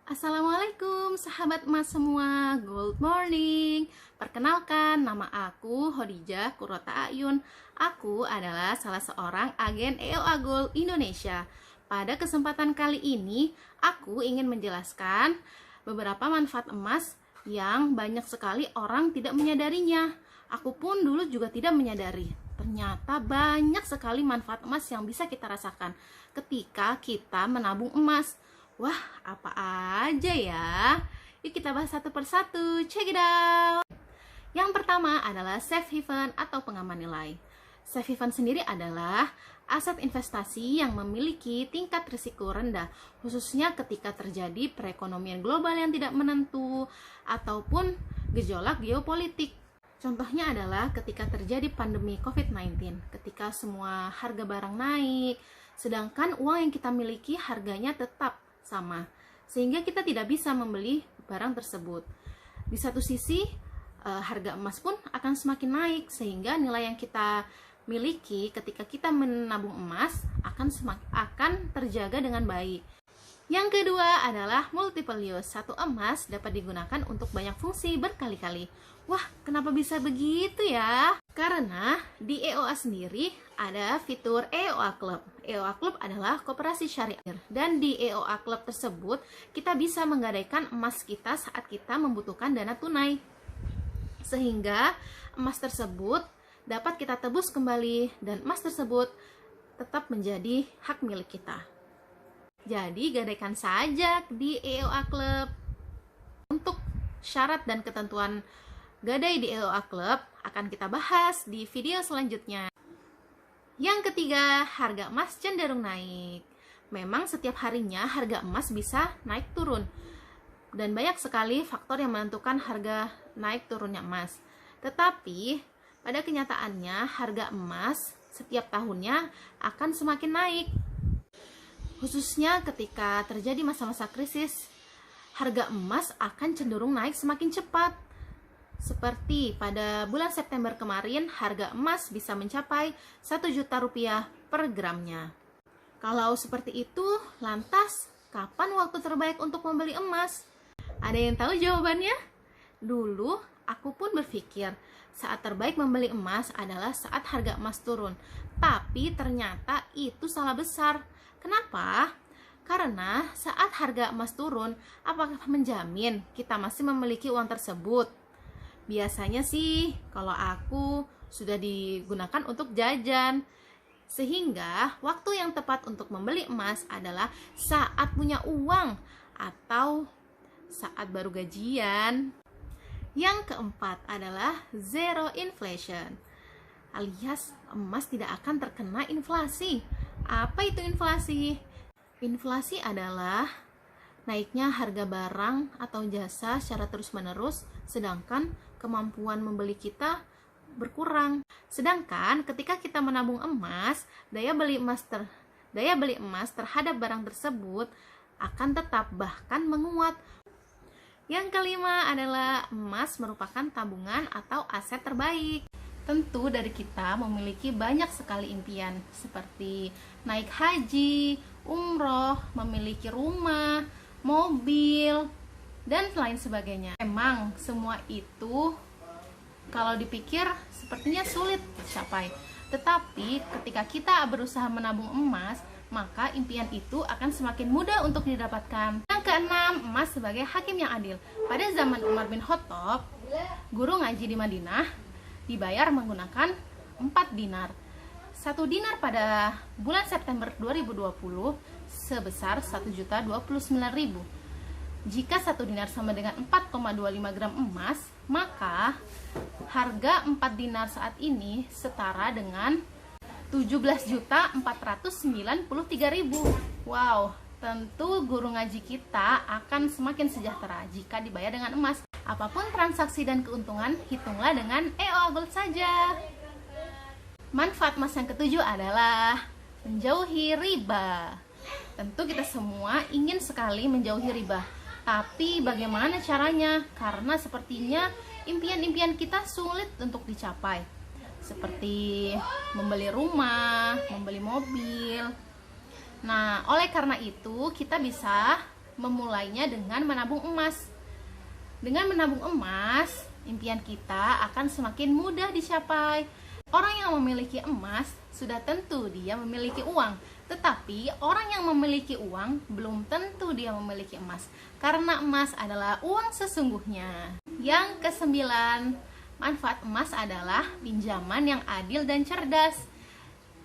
Assalamualaikum sahabat emas semua, good morning. Perkenalkan, nama aku Hodijah Kurota Ayun. Aku adalah salah seorang agen EOA Gold Indonesia. Pada kesempatan kali ini, aku ingin menjelaskan beberapa manfaat emas yang banyak sekali orang tidak menyadarinya. Aku pun dulu juga tidak menyadari. Ternyata banyak sekali manfaat emas yang bisa kita rasakan ketika kita menabung emas. Wah, apa aja ya? Yuk kita bahas satu persatu. Check it out. Yang pertama adalah safe haven atau pengaman nilai. Safe haven sendiri adalah aset investasi yang memiliki tingkat risiko rendah, khususnya ketika terjadi perekonomian global yang tidak menentu ataupun gejolak geopolitik. Contohnya adalah ketika terjadi pandemi COVID-19, ketika semua harga barang naik, sedangkan uang yang kita miliki harganya tetap sama, sehingga kita tidak bisa membeli barang tersebut. Di satu sisi, harga emas pun akan semakin naik, sehingga nilai yang kita miliki ketika kita menabung emas akan terjaga dengan baik. Yang kedua adalah multiple use. Satu emas dapat digunakan untuk banyak fungsi berkali-kali. Wah, kenapa bisa begitu ya? Karena di EOA sendiri ada fitur EOA Club. EOA Club adalah koperasi syariah. Dan di EOA Club tersebut, kita bisa menggadaikan emas kita saat kita membutuhkan dana tunai. Sehingga emas tersebut dapat kita tebus kembali dan emas tersebut tetap menjadi hak milik kita. Jadi gadaikan saja di EOA Club. Untuk syarat dan ketentuan gadai di EOA Club akan kita bahas di video selanjutnya. Yang ketiga, harga emas cenderung naik. Memang setiap harinya harga emas bisa naik turun. Dan banyak sekali faktor yang menentukan harga naik turunnya emas. Tetapi pada kenyataannya harga emas setiap tahunnya akan semakin naik. Khususnya ketika terjadi masa-masa krisis, harga emas akan cenderung naik semakin cepat. Seperti pada bulan September kemarin, harga emas bisa mencapai 1 juta rupiah per gramnya. Kalau seperti itu, lantas kapan waktu terbaik untuk membeli emas? Ada yang tahu jawabannya? Dulu aku pun berpikir saat terbaik membeli emas adalah saat harga emas turun. Tapi ternyata itu salah besar. Kenapa? Karena saat harga emas turun, apakah menjamin kita masih memiliki uang tersebut? Biasanya sih, kalau aku sudah digunakan untuk jajan. Sehingga waktu yang tepat untuk membeli emas adalah saat punya uang atau saat baru gajian. Yang keempat adalah zero inflation, alias emas tidak akan terkena inflasi. Apa itu inflasi? Inflasi adalah naiknya harga barang atau jasa secara terus-menerus, sedangkan kemampuan membeli kita berkurang. Sedangkan ketika kita menabung emas, daya beli emas terhadap barang tersebut akan tetap bahkan menguat. Yang kelima adalah emas merupakan tabungan atau aset terbaik. Tentu dari kita memiliki banyak sekali impian seperti naik haji, umroh, memiliki rumah, mobil, dan lain sebagainya. Emang semua itu kalau dipikir sepertinya sulit dicapai. Tetapi ketika kita berusaha menabung emas, maka impian itu akan semakin mudah untuk didapatkan. Yang keenam, emas sebagai hakim yang adil. Pada zaman Umar bin Khattab, guru ngaji di Madinah dibayar menggunakan 4 dinar. 1 dinar pada bulan September 2020 sebesar 1.029.000. Jika 1 dinar sama dengan 4,25 gram emas, maka harga 4 dinar saat ini setara dengan 17.493.000. Wow, tentu guru ngaji kita akan semakin sejahtera jika dibayar dengan emas. Apapun transaksi dan keuntungan, hitunglah dengan EOA Gold saja. Manfaat emas yang ketujuh adalah menjauhi riba. Tentu kita semua ingin sekali menjauhi riba. Tapi bagaimana caranya? Karena sepertinya impian-impian kita sulit untuk dicapai. Seperti membeli rumah, membeli mobil. Nah, oleh karena itu kita bisa memulainya dengan menabung emas. Dengan menabung emas, impian kita akan semakin mudah dicapai. Orang yang memiliki emas sudah tentu dia memiliki uang, tetapi orang yang memiliki uang belum tentu dia memiliki emas, karena emas adalah uang sesungguhnya. Yang kesembilan, manfaat emas adalah pinjaman yang adil dan cerdas.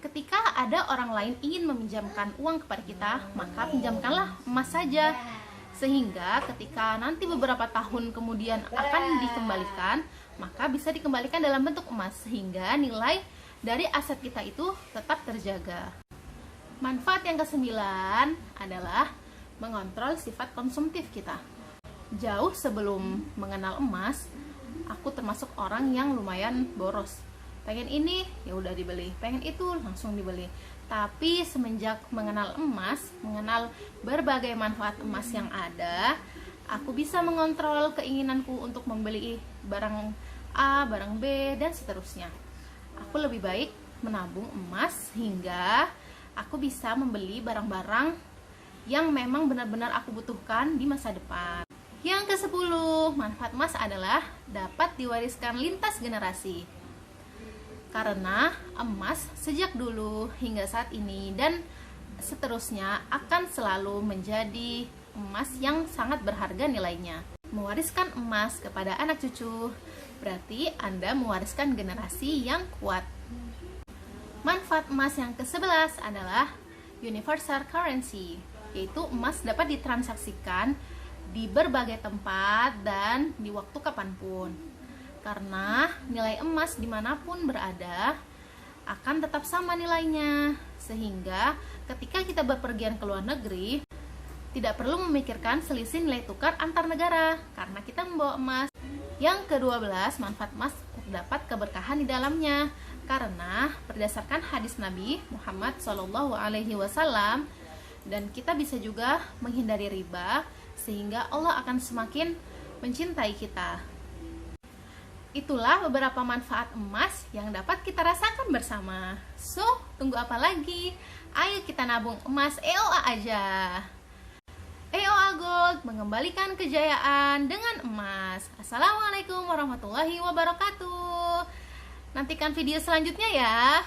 Ketika ada orang lain ingin meminjamkan uang kepada kita, maka pinjamkanlah emas saja. Sehingga ketika nanti beberapa tahun kemudian akan dikembalikan, maka bisa dikembalikan dalam bentuk emas, sehingga nilai dari aset kita itu tetap terjaga. Manfaat yang kesembilan adalah mengontrol sifat konsumtif kita. Jauh sebelum mengenal emas, aku termasuk orang yang lumayan boros. Pengen ini, ya udah dibeli. Pengen itu, langsung dibeli. Tapi semenjak mengenal emas, mengenal berbagai manfaat emas yang ada, aku bisa mengontrol keinginanku untuk membeli barang A, barang B, dan seterusnya. Aku lebih baik menabung emas hingga aku bisa membeli barang-barang yang memang benar-benar aku butuhkan di masa depan. Yang ke-10, manfaat emas adalah dapat diwariskan lintas generasi. Karena emas sejak dulu hingga saat ini dan seterusnya akan selalu menjadi emas yang sangat berharga nilainya. Mewariskan emas kepada anak cucu berarti Anda mewariskan generasi yang kuat. Manfaat emas yang ke-11 adalah universal currency, yaitu emas dapat ditransaksikan di berbagai tempat dan di waktu kapanpun. Karena nilai emas dimanapun berada akan tetap sama nilainya, sehingga ketika kita berpergian ke luar negeri tidak perlu memikirkan selisih nilai tukar antar negara karena kita membawa emas. Yang ke-12, manfaat emas terdapat keberkahan di dalamnya, karena berdasarkan hadis Nabi Muhammad SAW, dan kita bisa juga menghindari riba sehingga Allah akan semakin mencintai kita. Itulah beberapa manfaat emas yang dapat kita rasakan bersama. So, tunggu apa lagi? Ayo kita nabung emas EOA aja. EOA Gold mengembalikan kejayaan dengan emas. Assalamualaikum warahmatullahi wabarakatuh. Nantikan video selanjutnya ya.